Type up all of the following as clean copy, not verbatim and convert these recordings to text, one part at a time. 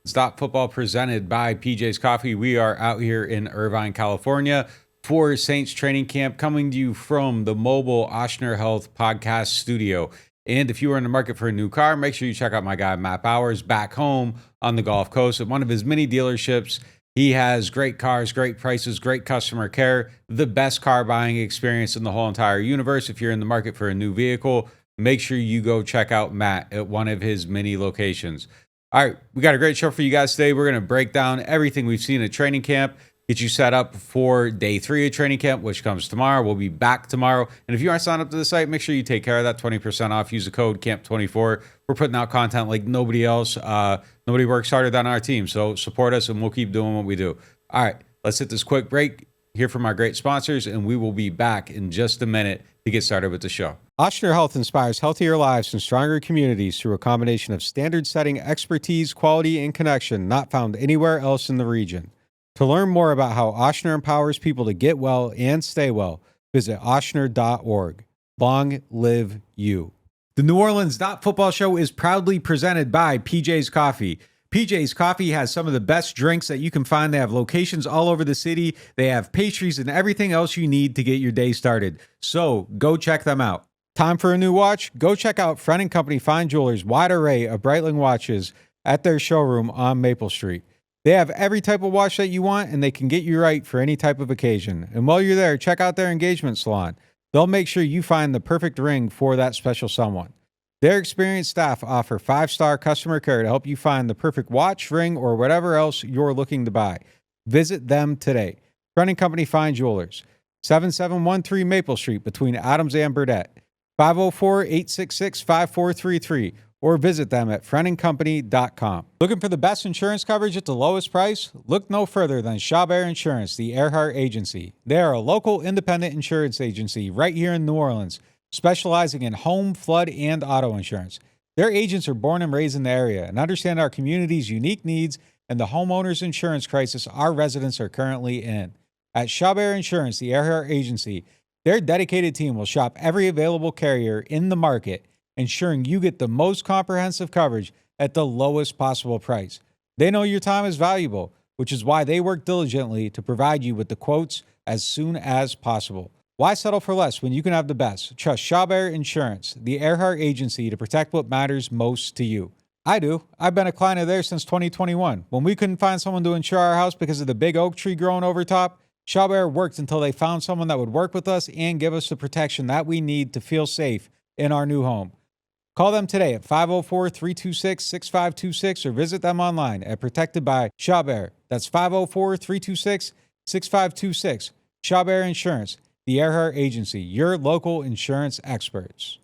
Stop Football presented by PJ's Coffee. We are out here in Irvine, California for Saints training camp, coming to you from the mobile Ochsner Health podcast studio. And if you are in the market for a new car, make sure you check out my guy Matt Bowers back home on the Gulf Coast at one of his many dealerships. He has great cars, great prices, great customer care, the best car buying experience in the whole entire universe. If you're in the market for a new vehicle, make sure you go check out Matt at one of his many locations. All right, we got a great show for you guys today. We're going to break down everything we've seen at training camp, get you set up for day 3 of training camp, which comes tomorrow. We'll be back tomorrow. And if you aren't signed up to the site, make sure you take care of that. 20% off. Use the code CAMP24. We're putting out content like nobody else. Nobody works harder than our team. So support us and we'll keep doing what we do. All right, let's hit this quick break, hear from our great sponsors, and we will be back in just a minute to get started with the show. Ochsner Health inspires healthier lives and stronger communities through a combination of standard-setting expertise, quality, and connection not found anywhere else in the region. To learn more about how Ochsner empowers people to get well and stay well, visit ochsner.org. Long live you. The NewOrleans.Football show is proudly presented by PJ's Coffee. PJ's Coffee has some of the best drinks that you can find. They have locations all over the city. They have pastries and everything else you need to get your day started. So go check them out. Time for a new watch? Go check out Friend & Company Fine Jewelers' wide array of Breitling watches at their showroom on Maple Street. They have every type of watch that you want, and they can get you right for any type of occasion. And while you're there, check out their engagement salon. They'll make sure you find the perfect ring for that special someone. Their experienced staff offer 5-star customer care to help you find the perfect watch, ring, or whatever else you're looking to buy. Visit them today. Friend & Company Fine Jewelers, 7713 Maple Street between Adams and Burdett. 504-866-5433, or visit them at friendandcompany.com. Looking for the best insurance coverage at the lowest price? Look no further than Chabert Insurance, the Earhart Agency. They are a local independent insurance agency right here in New Orleans, specializing in home, flood, and auto insurance. Their agents are born and raised in the area and understand our community's unique needs and the homeowners insurance crisis our residents are currently in. At Chabert Insurance, the Earhart Agency, their dedicated team will shop every available carrier in the market, ensuring you get the most comprehensive coverage at the lowest possible price. They know your time is valuable, which is why they work diligently to provide you with the quotes as soon as possible. Why settle for less when you can have the best? Trust Chabert Insurance, the Earhart Agency, to protect what matters most to you. I do. I've been a client of theirs since 2021. When we couldn't find someone to insure our house because of the big oak tree growing over top, Chabert worked until they found someone that would work with us and give us the protection that we need to feel safe in our new home. Call them today at 504-326-6526 or visit them online at Protected by Chabert. That's 504-326-6526. Chabert Insurance, the Earhart Agency, your local insurance experts.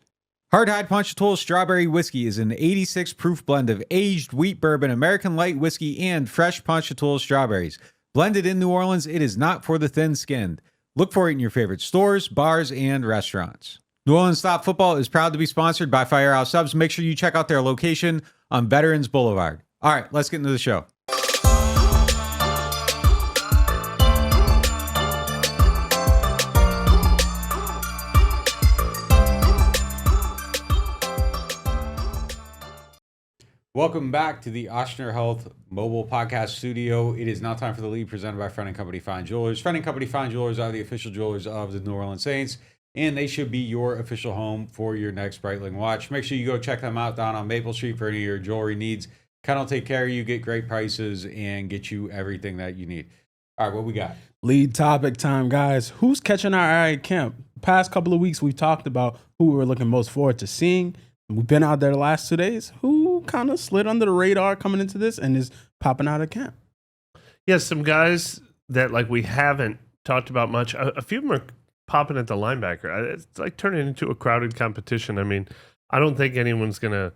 Hardhide Ponchatoula Strawberry Whiskey is an 86 proof blend of aged wheat bourbon, American light whiskey, and fresh Ponchatoula strawberries. Blended in New Orleans, it is not for the thin-skinned. Look for it in your favorite stores, bars, and restaurants. NewOrleans.Football is proud to be sponsored by Firehouse Subs. Make sure you check out their location on Veterans Boulevard. All right, let's get into the show. Welcome back to the Ochsner Health mobile podcast studio. It is now time for the lead presented by Friend & Company Fine Jewelers. Friend & Company Fine Jewelers are the official jewelers of the New Orleans Saints, and they should be your official home for your next Breitling watch. Make sure you go check them out down on Maple Street for any of your jewelry needs. Kind of take care of you, get great prices, and get you everything that you need. All right, what we got? Lead topic time, guys. Who's catching our eye at camp? Past couple of weeks, we've talked about who we were looking most forward to seeing. We've been out there the last 2 days. Who kind of slid under the radar coming into this and is popping out of camp? Yeah, some guys that we haven't talked about much. A few of them are popping at the linebacker. It's like turning into a crowded competition. I mean, I don't think anyone's going to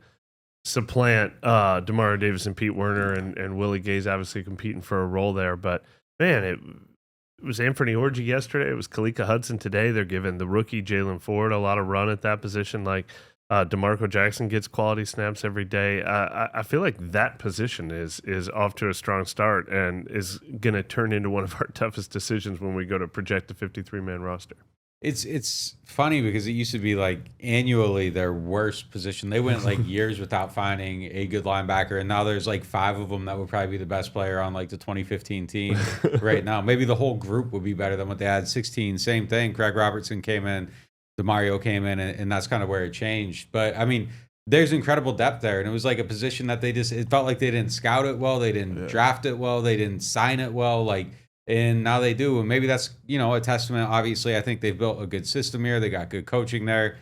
supplant Demario Davis and Pete Werner and Willie Gay's obviously competing for a role there. But, man, it was Anthony Orji yesterday. It was Kalika Hudson today. They're giving the rookie Jalen Ford a lot of run at that position. DeMarco Jackson gets quality snaps every day. I feel like that position is off to a strong start and is going to turn into one of our toughest decisions when we go to project a 53-man roster. It's funny because it used to be like annually their worst position. They went like years without finding a good linebacker, and now there's like 5 of them that would probably be the best player on like the 2015 team right now. Maybe the whole group would be better than what they had. 16, same thing. Craig Robertson came in, DeMario came in, and that's kind of where it changed. But I mean, there's incredible depth there, and it was like a position that it felt like they didn't scout it well, they didn't draft it well, they didn't sign it well, like. And now they do. And maybe that's, a testament. Obviously, I think they've built a good system here. They got good coaching there.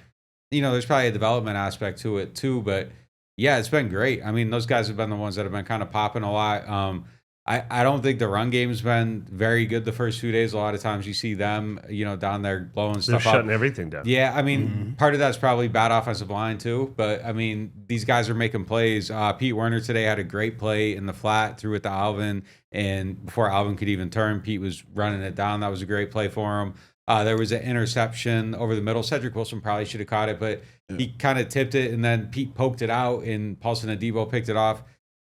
There's probably a development aspect to it too. But yeah, it's been great. I mean, those guys have been the ones that have been kind of popping a lot. I don't think the run game's been very good the first few days. A lot of times you see them, down there blowing stuff up. They're shutting everything down. Yeah, I mean, part of that's probably bad offensive line too. But, I mean, these guys are making plays. Pete Werner today had a great play in the flat, threw it to Alvin. And before Alvin could even turn, Pete was running it down. That was a great play for him. There was an interception over the middle. Cedric Wilson probably should have caught it, but he kind of tipped it, and then Pete poked it out, and Paulson Adebo picked it off.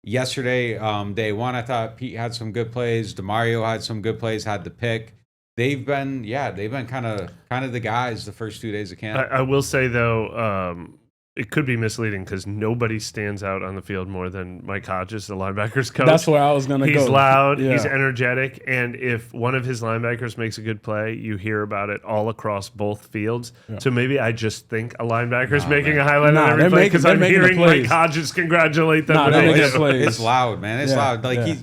Yesterday, day one, I thought Pete had some good plays. DeMario had some good plays, had the pick. They've been kind of the guys the first 2 days of camp. I will say, though, it could be misleading because nobody stands out on the field more than Mike Hodges, the linebackers coach. That's where I was going to go. He's loud, he's energetic, and if one of his linebackers makes a good play, you hear about it all across both fields. Yeah. So maybe I just think a linebacker's making a highlight on every play because I'm hearing Mike Hodges congratulate them. It's loud, man. It's loud. Like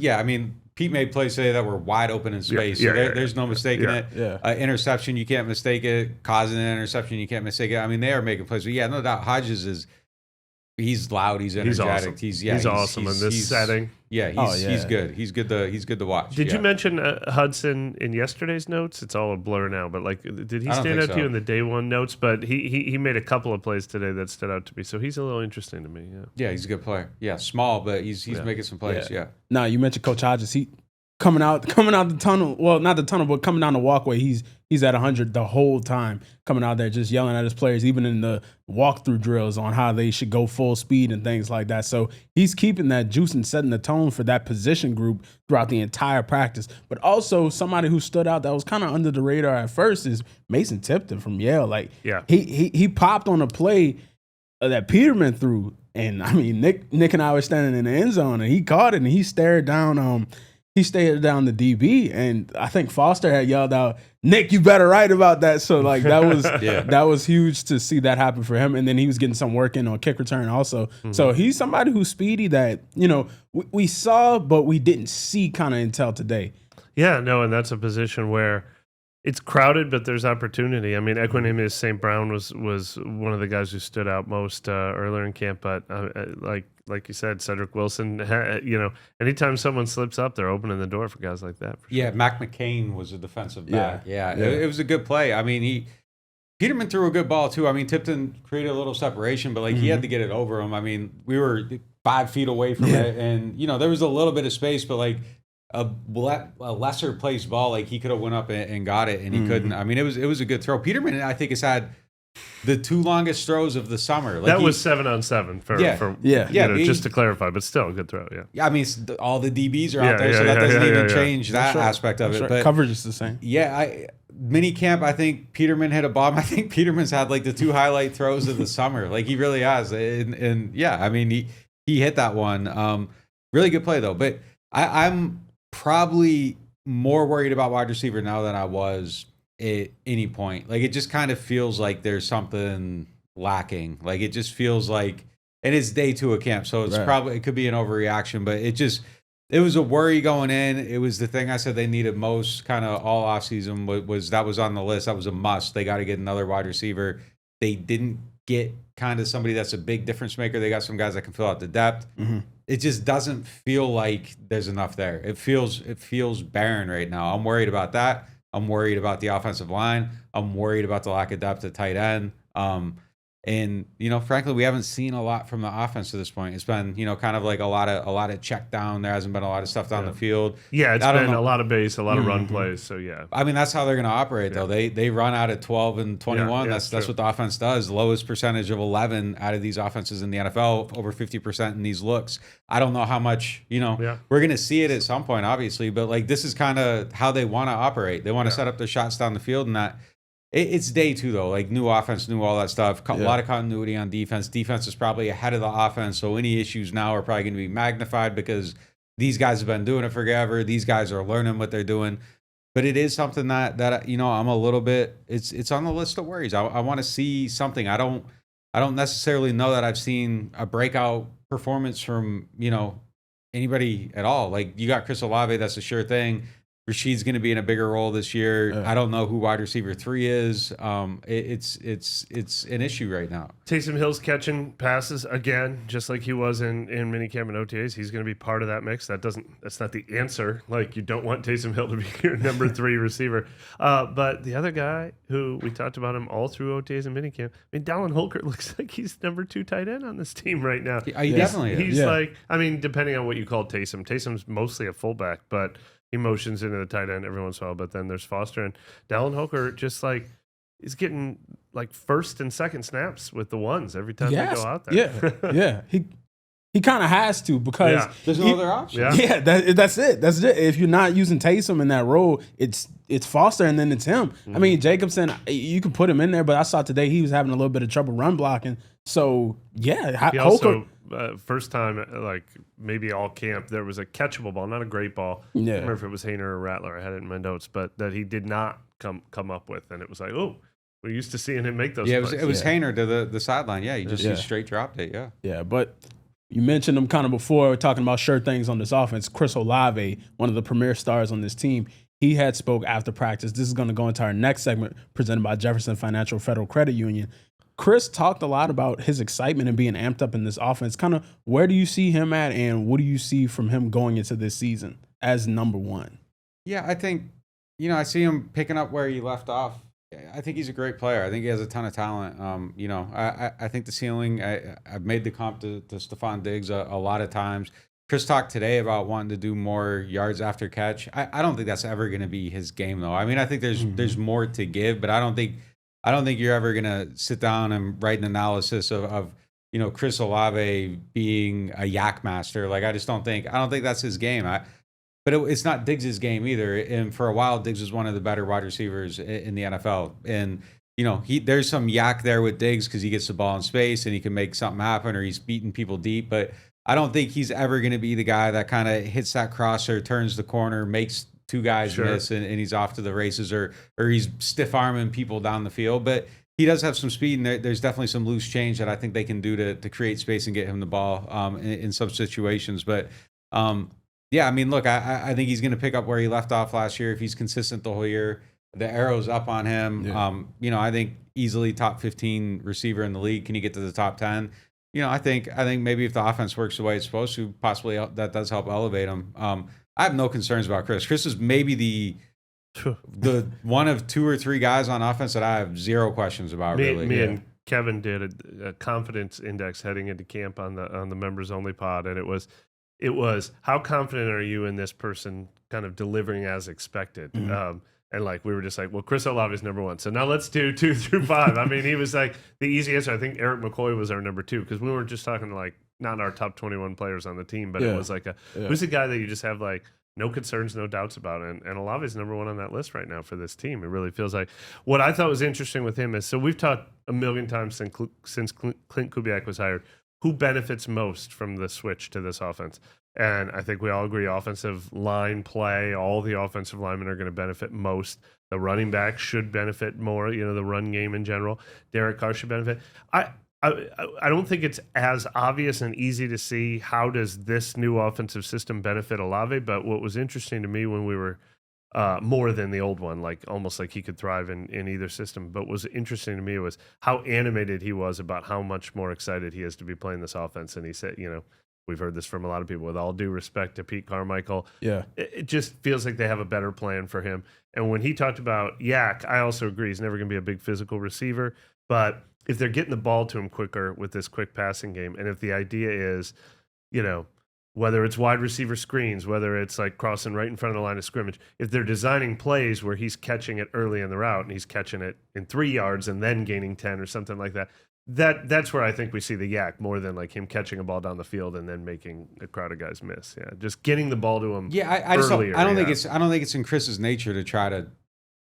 Pete made plays today that were wide open in space. There's no mistaking it. Yeah. Interception, you can't mistake it. Causing an interception, you can't mistake it. I mean, they are making plays. But yeah, no doubt, Hodges he's loud. He's energetic. He's awesome in this setting. Yeah, he's good. He's good to watch. Did you mention Hudson in yesterday's notes? It's all a blur now, but did he stand out to you in the day one notes? But he made a couple of plays today that stood out to me. So he's a little interesting to me. Yeah, he's a good player. Yeah, small, but he's making some plays. Yeah. Now you mentioned Coach Hodges. He coming out the tunnel. Well, not the tunnel, but coming down the walkway. He's at 100 the whole time, coming out there just yelling at his players, even in the walkthrough drills on how they should go full speed and things like that. So he's keeping that juice and setting the tone for that position group throughout the entire practice. But also somebody who stood out that was kind of under the radar at first is Mason Tipton from Yale. He popped on a play that Peterman threw, and I mean Nick and I were standing in the end zone, and he caught it and he stared down. He stared down the DB, and I think Foster had yelled out, "Nick, you better write about that." So that was that was huge to see that happen for him. And then he was getting some work in on kick return also. Mm-hmm. So he's somebody who's speedy that we saw, but we didn't see kind of until today. Yeah, no, and that's a position where it's crowded, but there's opportunity. I mean, Equanimous St. Brown was one of the guys who stood out most earlier in camp, but like you said, Cedric Wilson, anytime someone slips up, they're opening the door for guys like that. Yeah, sure. Mac McCain was a defensive back. Yeah. It was a good play. I mean, Peterman threw a good ball too. I mean, Tipton created a little separation, but he had to get it over him. I mean, we were 5 feet away from it, and there was a little bit of space, but a lesser placed ball, he could have went up and got it, and he couldn't. I mean, it was a good throw. Peterman, I think, has had the 2 longest throws of the summer. That was 7-on-7 just to clarify, but still a good throw. Yeah. I mean, all the DBs are out there, so that doesn't even change that aspect of it. But coverage is the same. Yeah, mini camp, I think Peterman hit a bomb. I think Peterman's had the 2 highlight throws of the summer. He really has. And yeah, I mean, he hit that one. Really good play though. But I'm probably more worried about wide receiver now than I was at any point. It just kind of feels like there's something lacking. It just feels like, and it's day 2 of camp, so it's probably, it could be an overreaction, but it was a worry going in. It was the thing I said they needed most kind of all offseason was on the list. That was a must. They got to get another wide receiver. They didn't get kind of somebody that's a big difference maker. They got some guys that can fill out the depth. Mm-hmm. It just doesn't feel like there's enough there. It feels barren right now. I'm worried about that. I'm worried about the offensive line. I'm worried about the lack of depth at tight end. And frankly, we haven't seen a lot from the offense to this point. It's been, kind of a lot of check down. There hasn't been a lot of stuff down the field. Yeah, it's been a lot of base, a lot of run plays. So yeah, I mean, that's how they're going to operate though. They run out at 12 and 21. That's what the offense does. Lowest percentage of 11 out of these offenses in the NFL, over 50% in these looks. I don't know how much, we're going to see it at some point, obviously, but this is kind of how they want to operate. They want to set up their shots down the field, and that. it's day 2 though. Like new offense, new all that stuff. A lot of continuity on defense. Defense is probably ahead of the offense, so any issues now are probably going to be magnified because these guys have been doing it forever. These guys are learning what they're doing. But it is something that I'm a little bit. It's on the list of worries. I want to see something. I don't necessarily know that I've seen a breakout performance from anybody at all. Like you got Chris Olave, that's a sure thing. Rashid's going to be in a bigger role this year. I don't know who wide receiver 3 is. It's an issue right now. Taysom Hill's catching passes again, just like he was in minicamp and OTAs. He's going to be part of that mix. That's not the answer. Like you don't want Taysom Hill to be your number 3 receiver. But the other guy who we talked about him all through OTAs and minicamp, I mean, Dallin Holker looks like he's number 2 tight end on this team right now. He definitely is. He's like, I mean, depending on what you call Taysom. Taysom's mostly a fullback, but he motions into the tight end every once in a while, but then there's Foster and Dallin Holker just like is getting like first and second snaps with the ones every time they go out there. Yeah. He kind of has to because there's no other option. Yeah, that's it. That's it. If you're not using Taysom in that role, it's Foster and then it's him. I mean, Jacobson, you can put him in there, but I saw today he was having a little bit of trouble run blocking. So yeah, he also first time like maybe all camp there was a catchable ball, not a great ball. I don't remember if it was Hayner or Rattler. I had it in my notes, but that he did not come up with, and it was like, oh, we're used to seeing him make those. Yeah, plays. it was Hayner to the sideline. Yeah, he straight dropped it. Yeah, but. You mentioned him kind of before, talking about sure things on this offense. Chris Olave, one of the premier stars on this team, he had spoke after practice. This is going to go into our next segment presented by Jefferson Financial Federal Credit Union. Chris talked a lot about his excitement and being amped up in this offense. Kind of where do you see him at, and what do you see from him going into this season as number 1? Yeah, I think, I see him picking up where he left off. I think he's a great player. I think he has a ton of talent. I think the ceiling, I've made the comp to Stephon Diggs a lot of times. Chris talked today about wanting to do more yards after catch. I don't think that's ever going to be his game, though. I mean, I think there's more to give, but I don't think you're ever going to sit down and write an analysis of Chris Olave being a yak master. Like, I don't think that's his game. But it's not Diggs' game either. And for a while, Diggs was one of the better wide receivers in the NFL. And, there's some yak there with Diggs because he gets the ball in space and he can make something happen, or he's beating people deep. But I don't think he's ever going to be the guy that kind of hits that crosser, turns the corner, makes 2 guys miss, and he's off to the races, or he's stiff-arming people down the field. But he does have some speed, and there's definitely some loose change that I think they can do to create space and get him the ball in some situations. But, yeah, I mean, look, I think he's going to pick up where he left off last year if he's consistent the whole year. The arrow's up on him. Yeah. I think easily top 15 receiver in the league. Can he get to the top 10? I think maybe if the offense works the way it's supposed to, possibly that does help elevate him. I have no concerns about Chris. Chris is maybe the one of 2 or 3 guys on offense that I have zero questions about. Me and Kevin did a confidence index heading into camp on the members only pod, and it was how confident are you in this person kind of delivering as expected? Mm-hmm. And like we were just like, well, Chris Olave is number 1. So now let's do 2 through 5. I mean, he was like the easy answer. I think Eric McCoy was our number 2 because we weren't just talking to like not our top 21 players on the team, but it was like who's the guy that you just have like no concerns, no doubts about. And Olave is number 1 on that list right now for this team. It really feels like. What I thought was interesting with him is, so we've talked a million times since Clint Kubiak was hired, who benefits most from the switch to this offense. And I think we all agree offensive line play, all the offensive linemen are going to benefit most. The running back should benefit more, the run game in general. Derek Carr should benefit. I don't think it's as obvious and easy to see how does this new offensive system benefit Olave, but what was interesting to me when we were more than the old one, like almost like he could thrive in either system, but what was interesting to me was how animated he was about how much more excited he is to be playing this offense. And he said, we've heard this from a lot of people, with all due respect to Pete Carmichael. Yeah. It just feels like they have a better plan for him. And when he talked about Yak, I also agree he's never going to be a big physical receiver. But if they're getting the ball to him quicker with this quick passing game, and if the idea is, whether it's wide receiver screens, whether it's like crossing right in front of the line of scrimmage, if they're designing plays where he's catching it early in the route and he's catching it in 3 yards and then gaining 10 or something like that, that's where I think we see the yak more than like him catching a ball down the field and then making a crowd of guys miss. Yeah, just getting the ball to him. Yeah, I don't think it's in Chris's nature to try to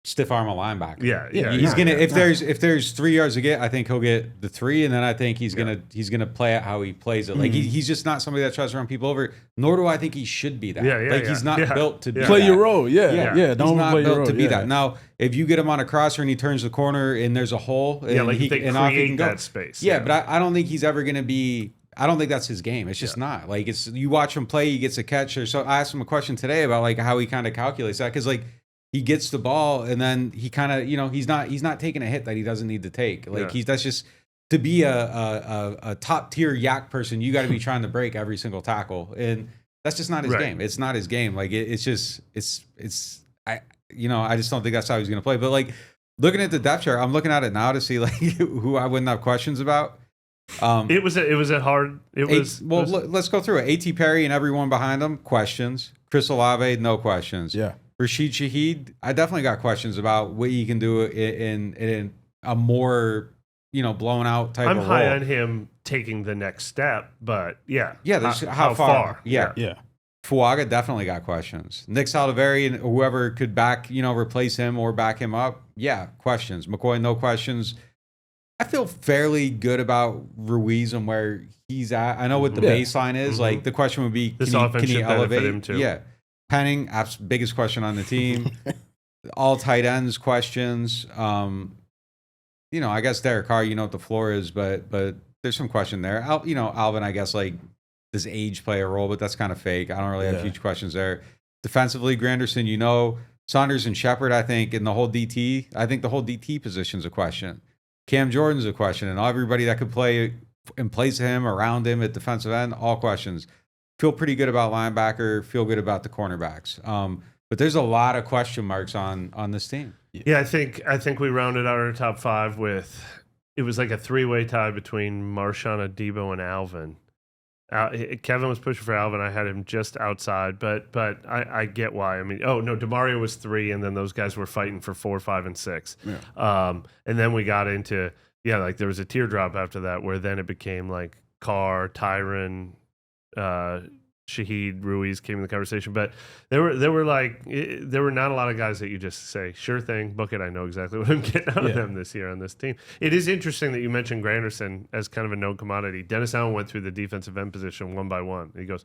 stiff arm a linebacker. Yeah. He's gonna if there's 3 yards to get, I think he'll get the 3, and then I think he's gonna play it how he plays it. Like he's just not somebody that tries to run people over. Nor do I think he should be that. He's not built to be play that. your role. Don't he's not play your built role. to be that. Now, if you get him on a crosser and he turns the corner and there's a hole, and like he they and off he can create go. that space. Yeah, but I don't think he's ever gonna be. I don't think that's his game. It's just not. Like it's you watch him play, he gets a catch or so. I asked him a question today about like how he kind of calculates that, because like he gets the ball and then he kind of he's not taking a hit that he doesn't need to take. Like that's just to be a top tier yak person, you got to be trying to break every single tackle, and that's just not his game. It's not his game. Like I just don't think that's how he's gonna play. But like looking at the depth chart, I'm looking at it now to see like who I wouldn't have questions about. It was a hard. Let's go through it. A.T. Perry and everyone behind him, questions. Chris Olave, no questions. Yeah. Rashid Shaheed, I definitely got questions about what he can do in a more blown out type of role. I'm high on him taking the next step, but how far? Yeah. Fuaga definitely got questions. Nick Saldivari and whoever could replace him or back him up, questions. McCoy, no questions. I feel fairly good about Ruiz and where he's at. I know what the baseline is. Like the question would be, can he elevate him too? Yeah. Penning, biggest question on the team. All tight ends questions. I guess Derek Carr, what the floor is, but there's some question there. Alvin, I guess does age play a role, but that's kind of fake. I don't really have huge questions there. Defensively, Granderson, Saunders and Shepard, I think, and the whole DT. I think the whole DT position's a question. Cam Jordan's a question, and everybody that could play in place of him, around him at defensive end, all questions. Feel pretty good about linebacker, feel good about the cornerbacks. But there's a lot of question marks on this team. Yeah, I think we rounded out our top 5 with, it was like a 3-way tie between Marshawn, Adebo, and Alvin. Kevin was pushing for Alvin. I had him just outside, but I get why. I mean, DeMario was 3, and then those guys were fighting for 4, 5, and 6. Yeah. And then we got into there was a teardrop after that, where then it became like Carr, Tyron, Shaheed, Ruiz came in the conversation, but there were not a lot of guys that you just say, sure thing, book it. I know exactly what I'm getting out of them this year on this team. It is interesting that you mentioned Granderson as kind of a known commodity. Dennis Allen went through the defensive end position one by one. He goes,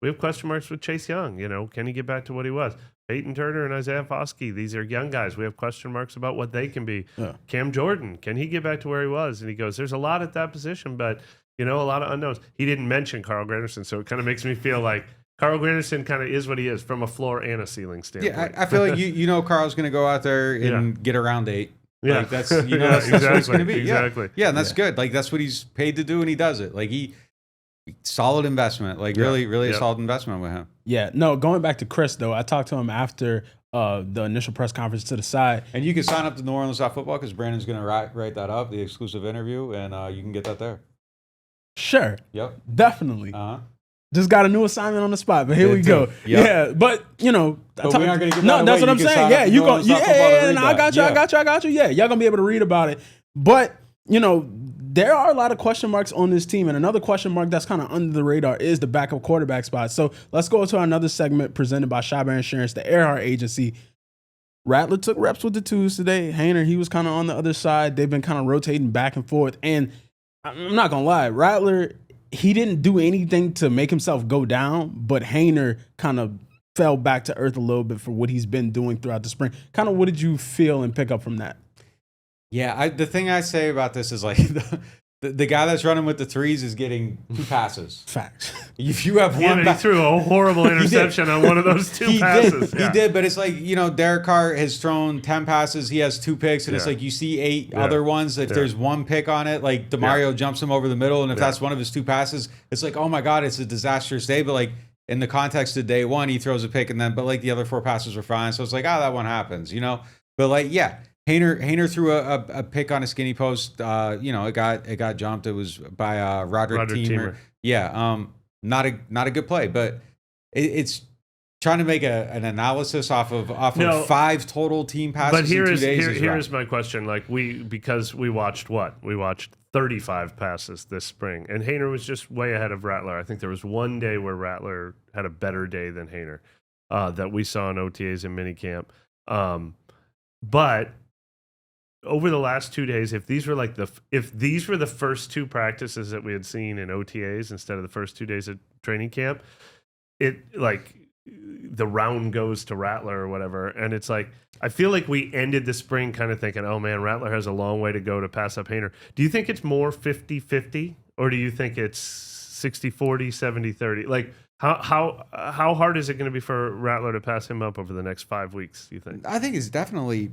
we have question marks with Chase Young. Can he get back to what he was? Peyton Turner and Isaiah Foskey, these are young guys. We have question marks about what they can be. Yeah. Cam Jordan, can he get back to where he was? And he goes, there's a lot at that position, but a lot of unknowns. He didn't mention Carl Granderson, so it kind of makes me feel like Carl Granderson kind of is what he is from a floor and a ceiling standpoint. Yeah, I feel like Carl's going to go out there and get around 8. Yeah, that's that's what it's going to be. Exactly. Yeah, and that's good. Like that's what he's paid to do, and he does it. Like solid investment. Like really a solid investment with him. Yeah. No, going back to Chris though, I talked to him after the initial press conference to the side. And you can sign up to NewOrleans.Football because Brandon's going to write that up, the exclusive interview, and you can get that there. Sure. Yep. Definitely. Just got a new assignment on the spot, but here we go. Yep. Yeah, but we aren't going to give that's what I'm saying. Yeah, you go. I got you. Yeah, y'all gonna be able to read about it. But there are a lot of question marks on this team, and another question mark that's kind of under the radar is the backup quarterback spot. So let's go to another segment presented by Shabba Insurance, the Earhart Agency. Rattler took reps with the 2s today. Haener, he was kind of on the other side. They've been kind of rotating back and forth, and I'm not gonna lie, Rattler, he didn't do anything to make himself go down, but Haener kind of fell back to earth a little bit for what he's been doing throughout the spring. Kind of what did you feel and pick up from that? Yeah, the thing I say about this is the guy that's running with the 3s is getting 2 passes. Facts. If you have one, he threw a horrible interception on one of those 2 passes. He did, but it's Derek Carr has thrown 10 passes. He has 2 picks, and it's you see 8 other ones. If there's 1 pick on it, DeMario jumps him over the middle, and if that's one of his 2 passes, it's oh my God, it's a disastrous day. But in the context of day 1, he throws a pick, and then the other 4 passes were fine. So it's that one happens, But Haener threw a pick on a skinny post. It got jumped. It was by Roderick Teamer. Yeah, not a good play, but it's trying to make an analysis off of 5 total team passes but in 2 days. Here's my question: because we watched 35 passes this spring, and Haener was just way ahead of Rattler. I think there was one day where Rattler had a better day than Haener that we saw in OTAs and minicamp. But over the last 2 days, if these were the first two practices that we had seen in OTAs instead of the first 2 days of training camp, it like the round goes to Rattler or whatever. And it's like, I feel like we ended the spring kind of thinking, oh man, Rattler has a long way to go to pass up Haener. Do you think it's more 50-50 or do you think it's 60-40, 70-30? Like how hard is it going to be for Rattler to pass him up over the next 5 weeks, do you think? I think it's definitely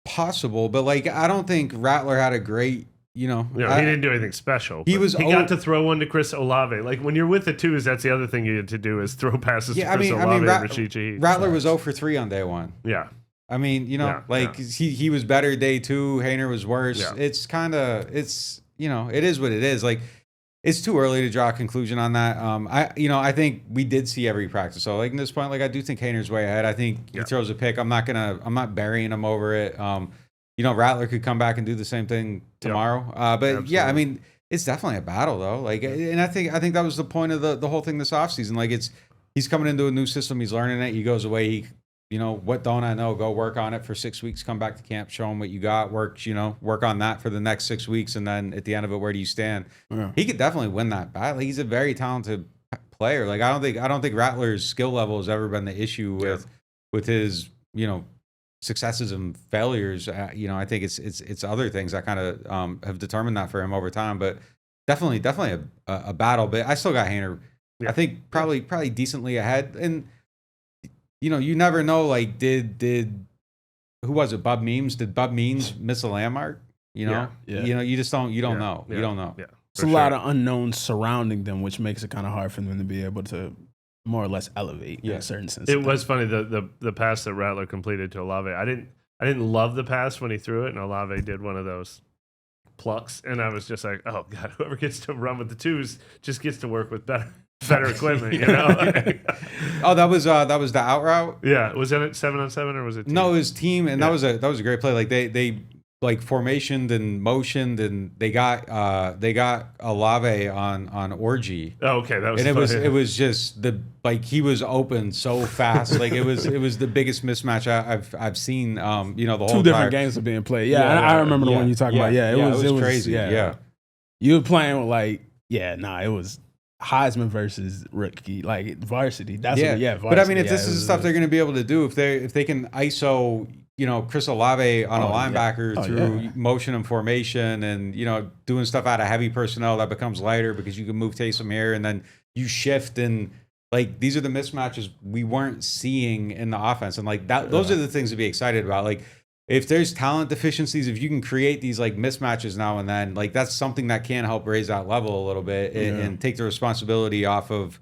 possible, but like I don't think Rattler had a great, he didn't do anything special. He got to throw one to Chris Olave. Like when you're with the twos, that's the other thing you had to do is throw passes to Chris Olave and Rashid Shaheed. Rattler was 0 for 3 on day 1. Yeah. I mean, he was better day 2. Haener was worse. Yeah. It's kind of, it is what it is. Like, it's too early to draw a conclusion on that. I think we did see every practice. So like at this point, like I do think Haener's way ahead. I think he throws a pick. I'm not burying him over it. Rattler could come back and do the same thing tomorrow. But absolutely. Yeah, I mean, it's definitely a battle though. Like, and I think that was the point of the whole thing this offseason. Like he's coming into a new system. He's learning it. He goes away. What don't I know? Go work on it for 6 weeks. Come back to camp. Show him what you got. Work on that for the next 6 weeks. And then at the end of it, where do you stand? Yeah. He could definitely win that battle. Like, he's a very talented player. Like I don't think Rattler's skill level has ever been the issue with his successes and failures. I think it's other things that kind of have determined that for him over time. But definitely a battle. But I still got Haener. Yeah. I think probably decently ahead. And you never know. Like, did who was it? Bub Mims? Did Bub Mims miss a landmark? You just don't. You don't know. Yeah. You don't know. Yeah. It's a lot of unknowns surrounding them, which makes it kind of hard for them to be able to more or less elevate in a certain sense. It was funny the pass that Rattler completed to Olave. I didn't love the pass when he threw it, and Olave did one of those plucks, and I was just like, oh god, whoever gets to run with the twos just gets to work with better equipment, Oh, that was the out route. Yeah, was that 7-on-7 or was it team? No, it was team, and that was a great play. Like they like formationed and motioned, and they got Olave on orgy. Oh, okay, that was. And funny. it was just he was open so fast. Like it was the biggest mismatch I've seen. The whole two different games are being played. Yeah, I remember the one you talking about. Yeah, it was crazy. Yeah, you were playing with it was Heisman versus rookie, like varsity. That's varsity. But I mean, if this is stuff they're going to be able to do, if they can ISO, Chris Olave on a linebacker through motion and formation, and doing stuff out of heavy personnel that becomes lighter because you can move Taysom here, and then you shift, and like these are the mismatches we weren't seeing in the offense, and like that, those are the things to be excited about. Like, if there's talent deficiencies, if you can create these like mismatches now and then, like that's something that can help raise that level a little bit and take the responsibility off of,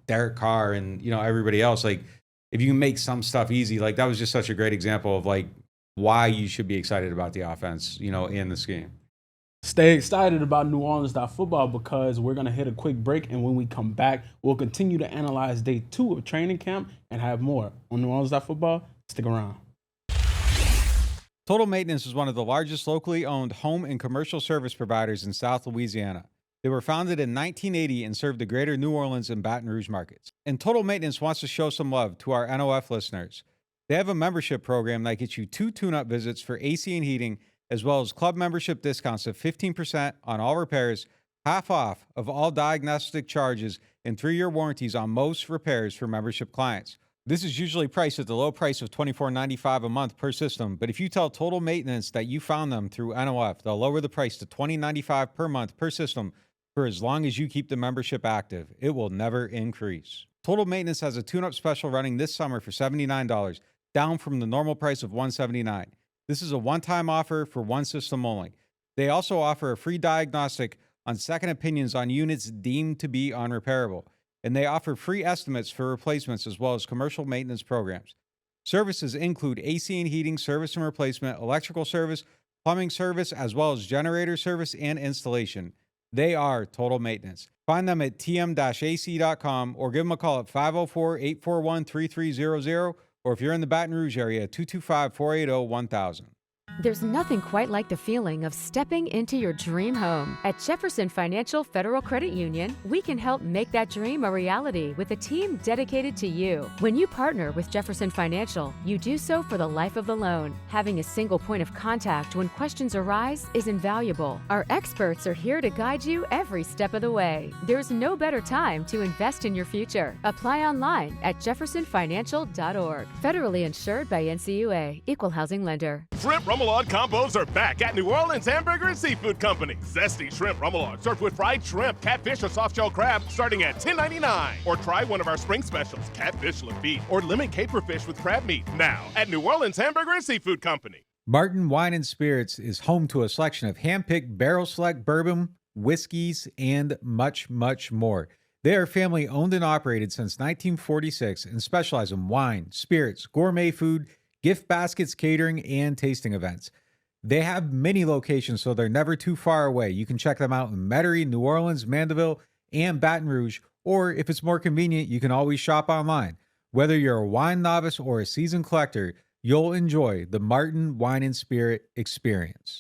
Derek Carr and, everybody else. Like, if you can make some stuff easy, like that was just such a great example of like why you should be excited about the offense, in the scheme. Stay excited about NewOrleans.Football because we're going to hit a quick break. And when we come back, we'll continue to analyze day 2 of training camp and have more on NewOrleans.Football. Stick around. Total Maintenance is one of the largest locally owned home and commercial service providers in South Louisiana. They were founded in 1980 and serve the greater New Orleans and Baton Rouge markets. And Total Maintenance wants to show some love to our NOF listeners. They have a membership program that gets you 2 tune-up visits for AC and heating, as well as club membership discounts of 15% on all repairs, half off of all diagnostic charges, and 3-year warranties on most repairs for membership clients. This is usually priced at the low price of $24.95 a month per system, but if you tell Total Maintenance that you found them through NOF, they'll lower the price to $20.95 per month per system for as long as you keep the membership active. It will never increase. Total Maintenance has a tune-up special running this summer for $79, down from the normal price of $179. This is a one-time offer for one system only. They also offer a free diagnostic on second opinions on units deemed to be unrepairable. And they offer free estimates for replacements as well as commercial maintenance programs. Services include AC and heating service and replacement, electrical service, plumbing service, as well as generator service and installation. They are Total Maintenance. Find them at tm-ac.com or give them a call at 504-841-3300, or if you're in the Baton Rouge area, 225-480-1000. There's nothing quite like the feeling of stepping into your dream home. At Jefferson Financial Federal Credit Union, we can help make that dream a reality with a team dedicated to you. When you partner with Jefferson Financial, you do so for the life of the loan. Having a single point of contact when questions arise is invaluable. Our experts are here to guide you every step of the way. There's no better time to invest in your future. Apply online at jeffersonfinancial.org. Federally insured by NCUA. Equal housing lender. Shrimp Rummelon combos are back at New Orleans Hamburger and Seafood Company. Zesty shrimp rummelon served with fried shrimp, catfish, or soft-shell crab starting at $10.99. Or try one of our spring specials, catfish lafitte or lemon caper fish with crab meat. Now at New Orleans Hamburger and Seafood Company. Martin Wine and Spirits is home to a selection of hand-picked barrel select bourbon, whiskeys, and much, much more. They are family owned and operated since 1946 and specialize in wine, spirits, gourmet food, gift baskets, catering, and tasting events. They have many locations, so they're never too far away. You can check them out in Metairie, New Orleans, Mandeville, and Baton Rouge, or if it's more convenient, you can always shop online. Whether you're a wine novice or a seasoned collector, you'll enjoy the Martin Wine and Spirit experience.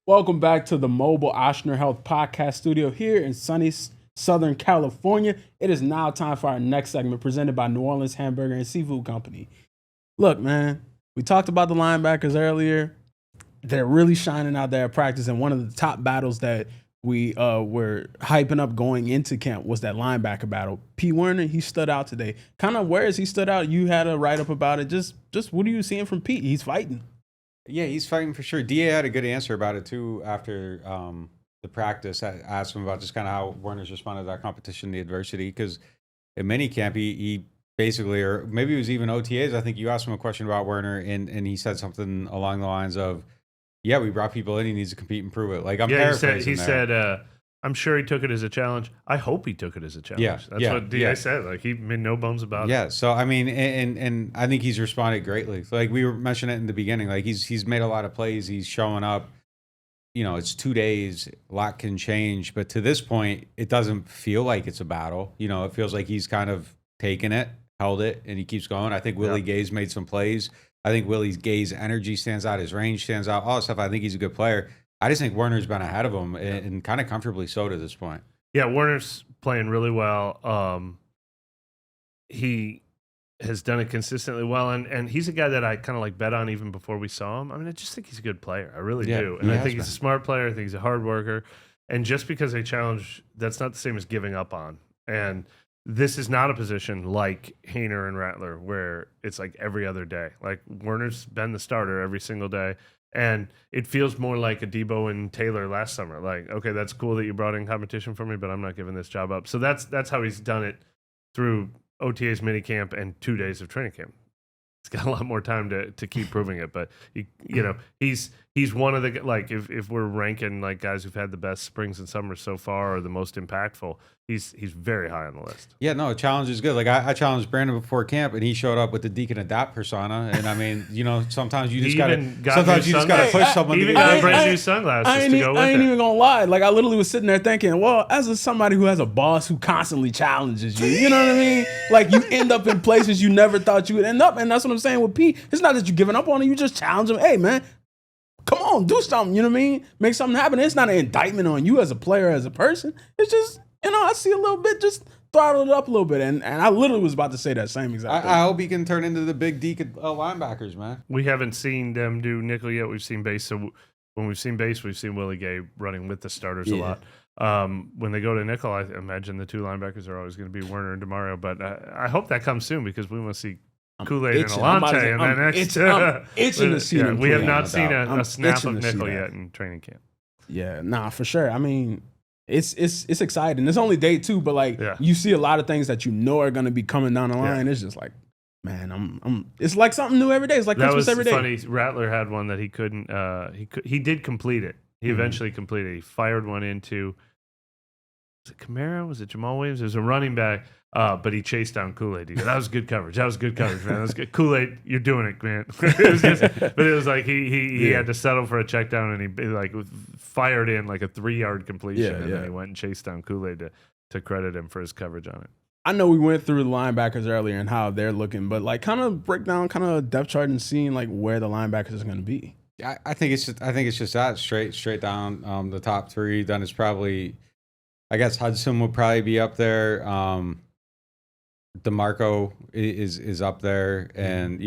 Welcome back to the Mobile Oshner Health Podcast Studio here in sunny Southern California. It is now time for our next segment presented by New Orleans Hamburger and Seafood Company. Look, man, we talked about the linebackers earlier. They're really shining out there at practice, and one of the top battles that we were hyping up going into camp was that linebacker battle. Pete Werner, he stood out today. Kind of where has he stood out? You had a write-up about it. Just what are you seeing from Pete? He's fighting. Yeah, he's fighting for sure. DA had a good answer about it, too, after the practice. I asked him about just kind of how Werner's responded to that competition, the adversity, because in minicamp, he basically, or maybe it was even OTAs, I think you asked him a question about Werner, and he said something along the lines of, yeah, we brought people in, he needs to compete and prove it. Like, I'm paraphrasing he said, I'm sure he took it as a challenge. I hope he took it as a challenge. Yeah, That's what DA said. Like, he made no bones about it. Yeah, so, I mean, and I think he's responded greatly. Like, we were mentioning it in the beginning. Like, he's made a lot of plays. He's showing up. You know, it's 2 days. A lot can change. But to this point, it doesn't feel like it's a battle. You know, it feels like he's kind of taken it, held it, and he keeps going. I think Willie Gay's made some plays. I think Willie Gay's energy stands out. His range stands out. All that stuff. I think he's a good player. I just think Werner's been ahead of him and kind of comfortably so to this point. Yeah, Werner's playing really well. He has done it consistently well, and he's a guy that I kind of like bet on even before we saw him. I mean, I just think he's a good player. I really do. And I think he's a smart player. I think he's a hard worker. And just because they challenge, that's not the same as giving up on. And this is not a position like Hainer and Rattler where it's like every other day. Like, Werner's been the starter every single day. And it feels more like a Debo and Taylor last summer. Like, okay, that's cool that you brought in competition for me, but I'm not giving this job up. So that's how he's done it through OTA's minicamp and 2 days of training camp. He's got a lot more time to keep proving it, but he's one of the, like, if we're ranking like guys who've had the best springs and summers so far or the most impactful, he's very high on the list. Yeah, no, challenge is good. Like, I challenged Brandon before camp, and he showed up with the Deacon Adapt persona. And I mean, you know, sometimes you just gotta push someone. He even got brand new sunglasses to go with it. I ain't even gonna lie. Like, I literally was sitting there thinking, well, as somebody who has a boss who constantly challenges you, you know what I mean? Like, you end up in places you never thought you would end up, and that's what I'm saying with Pete. It's not that you're giving up on him; you just challenge him. Hey, man, come on, do something. You know what I mean? Make something happen. It's not an indictment on you as a player, as a person. It's just, you know, I see a little bit, just throttle it up a little bit. And I literally was about to say that same exact thing. I hope he can turn into the big D linebackers, man. We haven't seen them do nickel yet. We've seen base. So when we've seen base, we've seen Willie Gay running with the starters a lot. When they go to nickel, I imagine the two linebackers are always going to be Werner and DeMario. But I hope that comes soon because we want to see Kool-Aid and Alante. And then next, I'm itching to see them. We have not seen a snap of nickel yet in training camp. Yeah, nah, for sure. I mean, it's exciting. It's only day 2, but like you see a lot of things that you know are going to be coming down the line. It's just like, man, it's like something new every day. It's like Christmas every day. That was funny. Rattler had one that he couldn't. He did complete it. He eventually completed it. He fired one into. Was it Kamara? Was it Jamal Williams? It was a running back. But he chased down Kool-Aid. That was good coverage. That was good coverage, man. That was good. Kool-Aid, you're doing it, man. But it was like he had to settle for a check down, and he like fired in like a 3-yard completion, and then he went and chased down Kool-Aid to credit him for his coverage on it. I know we went through the linebackers earlier and how they're looking, but like kind of break down kind of depth chart and seeing like where the linebackers are going to be. I think it's just that straight down the top three. Then it's probably, I guess Hudson would probably be up there. DeMarco is up there, and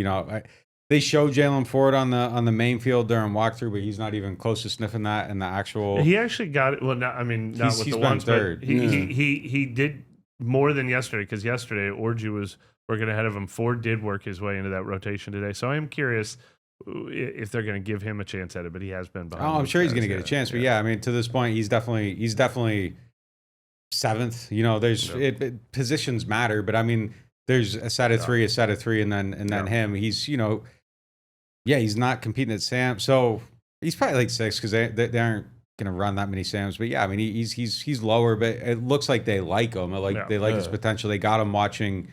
they show Jalen Ford on the main field during walkthrough, but he's not even close to sniffing that in the actual. He actually got it. Well, not with the ones, third. But he did more than yesterday, because yesterday Orji was working ahead of him. Ford did work his way into that rotation today, so I am curious if they're going to give him a chance at it, but he has been behind. Oh, I'm sure he's going to get a chance, but yeah, I mean, to this point, he's definitely seventh. There's positions matter, but I mean, there's a set of three, and then him. He's he's not competing at Sam, so he's probably like six because they aren't going to run that many Sams. But yeah, I mean, he's lower, but it looks like they like him. They like his potential. They got him watching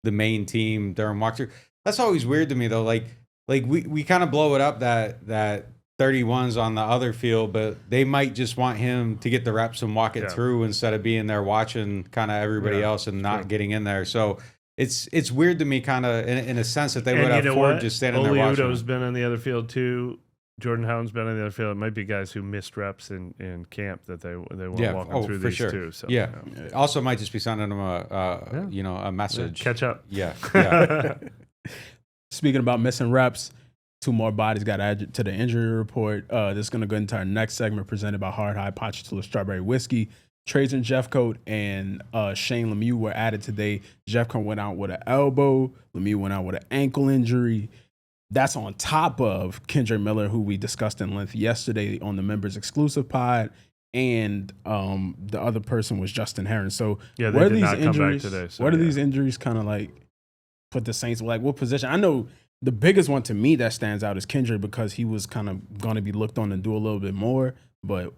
the main team during walkthrough. That's always weird to me though. Like we kind of blow it up that 31's on the other field, but they might just want him to get the reps and walk it through instead of being there watching kind of everybody else and not getting in there. So it's weird to me kind of in a sense that they would have Ford just standing there watching. Udo's been on the other field too. Jordan Howland's been on the other field. It might be guys who missed reps in camp that they want walking through these too. So, Also might just be sending them a message. Catch up. Yeah. Speaking about missing reps, 2 more bodies got added to the injury report. This is going to go into our next segment presented by Hard High Ponchatoula Strawberry Whiskey. Trajan Jeffcoat and Shane Lemieux were added today. Jeffcoat went out with an elbow. Lemieux went out with an ankle injury. That's on top of Kendre Miller, who we discussed in length yesterday on the members exclusive pod. And the other person was Justin Heron. So they where did these not injuries, come back today. So, where do these injuries kind of like put the Saints, like what position? I know the biggest one to me that stands out is Kendre because he was kind of going to be looked on and do a little bit more. But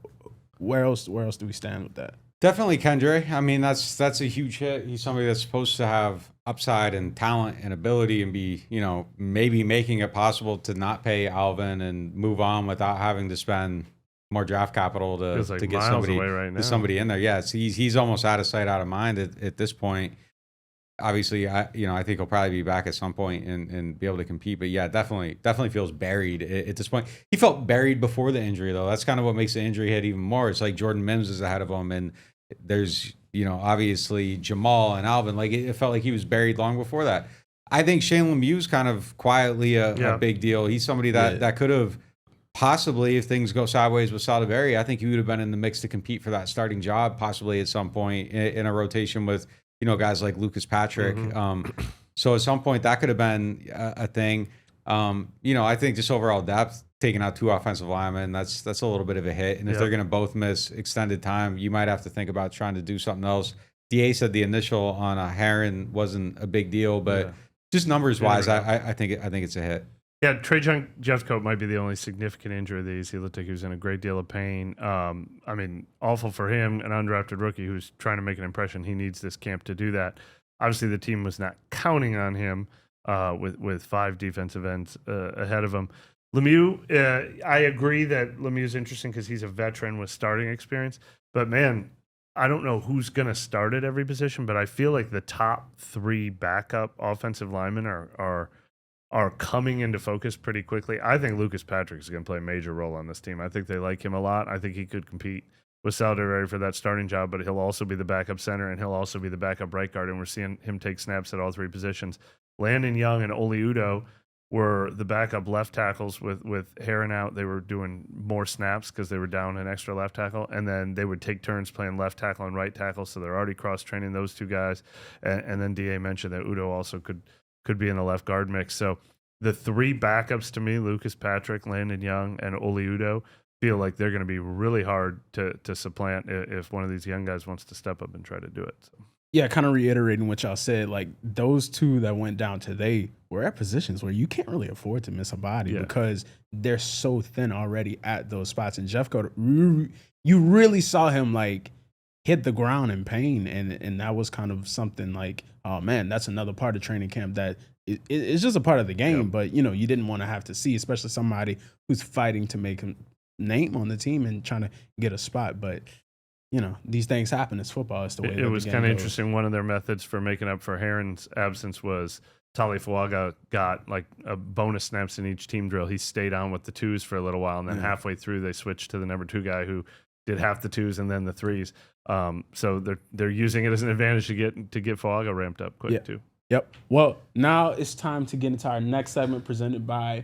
where else do we stand with that? Definitely Kendre. I mean, that's a huge hit. He's somebody that's supposed to have upside and talent and ability and be, maybe making it possible to not pay Alvin and move on without having to spend more draft capital to get somebody in there. Yeah, he's almost out of sight, out of mind at this point. Obviously, I think he'll probably be back at some point and be able to compete. But yeah, definitely feels buried at this point. He felt buried before the injury, though. That's kind of what makes the injury hit even more. It's like Jordan Mims is ahead of him, and there's obviously Jamal and Alvin. Like it felt like he was buried long before that. I think Shane Lemieux's kind of quietly a big deal. He's somebody that could have possibly, if things go sideways with Salaberry, I think he would have been in the mix to compete for that starting job possibly at some point in a rotation with guys like Lucas Patrick. So at some point that could have been a thing. I think just overall depth, taking out 2 offensive linemen, that's a little bit of a hit. And if they're going to both miss extended time, you might have to think about trying to do something else. DA said the initial on Heron wasn't a big deal, but just numbers wise, I think it's a hit. Yeah, Trajan Jeffcoat might be the only significant injury of these. He looked like he was in a great deal of pain. I mean, awful for him, an undrafted rookie who's trying to make an impression. He needs this camp to do that. Obviously, the team was not counting on him with 5 defensive ends ahead of him. Lemieux, I agree that Lemieux's interesting because he's a veteran with starting experience. But, man, I don't know who's going to start at every position, but I feel like the top 3 backup offensive linemen are coming into focus pretty quickly. I think Lucas Patrick is going to play a major role on this team. I think they like him a lot. I think he could compete with Salaberry for that starting job, but he'll also be the backup center and he'll also be the backup right guard, and we're seeing him take snaps at all 3 positions. Landon Young and Oli Udoh were the backup left tackles with Heron out. They were doing more snaps because they were down an extra left tackle, and then they would take turns playing left tackle and right tackle, so they're already cross-training those 2 guys. And then DA mentioned that Udoh also could be in the left guard mix. So the 3 backups to me, Lucas Patrick, Landon Young, and Oli Udoh, feel like they're going to be really hard to supplant if one of these young guys wants to step up and try to do it. So. Yeah, kind of reiterating what y'all said, like those 2 that went down today were at positions where you can't really afford to miss a body because they're so thin already at those spots. And Jeffcoat, you really saw him like hit the ground in pain, and that was kind of something like, oh man, that's another part of training camp that it's just a part of the game, but you didn't want to have to see, especially somebody who's fighting to make a name on the team and trying to get a spot. But these things happen. It's football. It's the way It was kind of interesting. One of their methods for making up for Herron's absence was Talifuaga got like a bonus snaps in each team drill. He stayed on with the 2s for a little while, and then halfway through they switched to the number 2 guy who did half the 2s and then the 3s. So they're using it as an advantage to get Fuaga ramped up quick too. Yep. Well, now it's time to get into our next segment presented by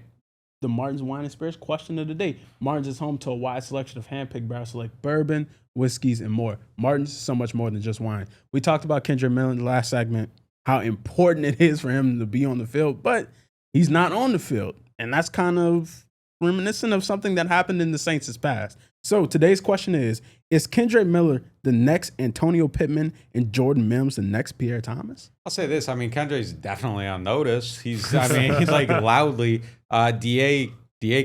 the Martin's Wine and Spirits question of the day. Martin's is home to a wide selection of hand-picked barrel select bourbon, whiskeys, and more. Martin's is so much more than just wine. We talked about Kendre Miller in the last segment, how important it is for him to be on the field, but he's not on the field. And that's kind of reminiscent of something that happened in the Saints' past. So today's question is Kendre Miller the next Antonio Pitman and Jordan Mims the next Pierre Thomas? I'll say this. I mean, Kendre's definitely on notice. He's like loudly. DA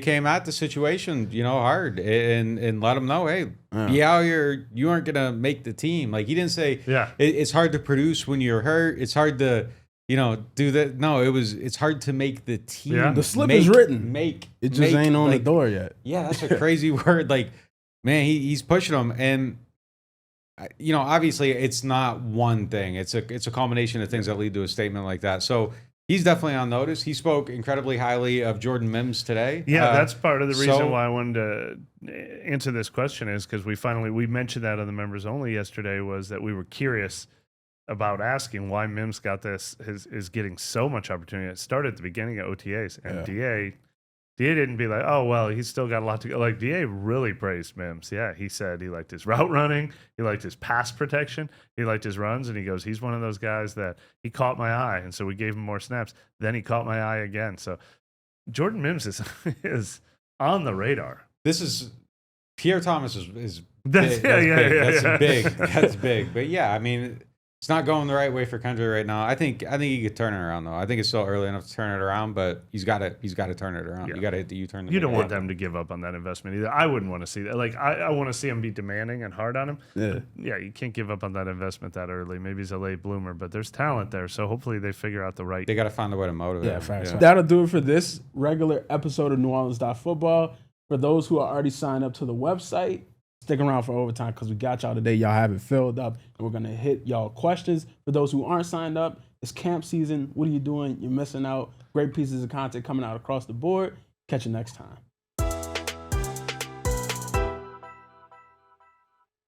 came at the situation, hard and let him know, hey, be out here. You aren't going to make the team. Like, he didn't say, it's hard to produce when you're hurt. It's hard to, do that. No, it's hard to make the team. Yeah. The slip is written. It just ain't on the door yet. Yeah, that's a crazy word. Like, man, he's pushing them. And, obviously it's not one thing. It's a combination of things that lead to a statement like that. So he's definitely on notice. He spoke incredibly highly of Jordan Mims today. Yeah, that's part of the reason why I wanted to answer this question is because we mentioned that on the members only yesterday was that we were curious about asking why Mims got is getting so much opportunity. It started at the beginning of OTAs, and DA didn't be like, oh, well, he's still got a lot to go. Like, DA really praised Mims. Yeah, he said he liked his route running. He liked his pass protection. He liked his runs. And he goes, he's one of those guys that he caught my eye. And so we gave him more snaps. Then he caught my eye again. So Jordan Mims is on the radar. This is Pierre Thomas is big. That's big. But yeah, I mean, it's not going the right way for Kendre right now. I think he could turn it around though. I think it's still early enough to turn it around, but he's got to turn it around. Yeah. You got to hit the U-turn. You don't want them to give up on that investment either. I wouldn't want to see that. Like I want to see him be demanding and hard on him. Yeah, you can't give up on that investment that early. Maybe he's a late bloomer, but there's talent there. So hopefully they figure out the right. They got to find a way to motivate him. Facts. Yeah. That'll do it for this regular episode of NewOrleans.Football. For those who are already signed up to the website, stick around for overtime because we got y'all today. Y'all have it filled up, and we're going to hit y'all questions. For those who aren't signed up, it's camp season. What are you doing? You're missing out. Great pieces of content coming out across the board. Catch you next time.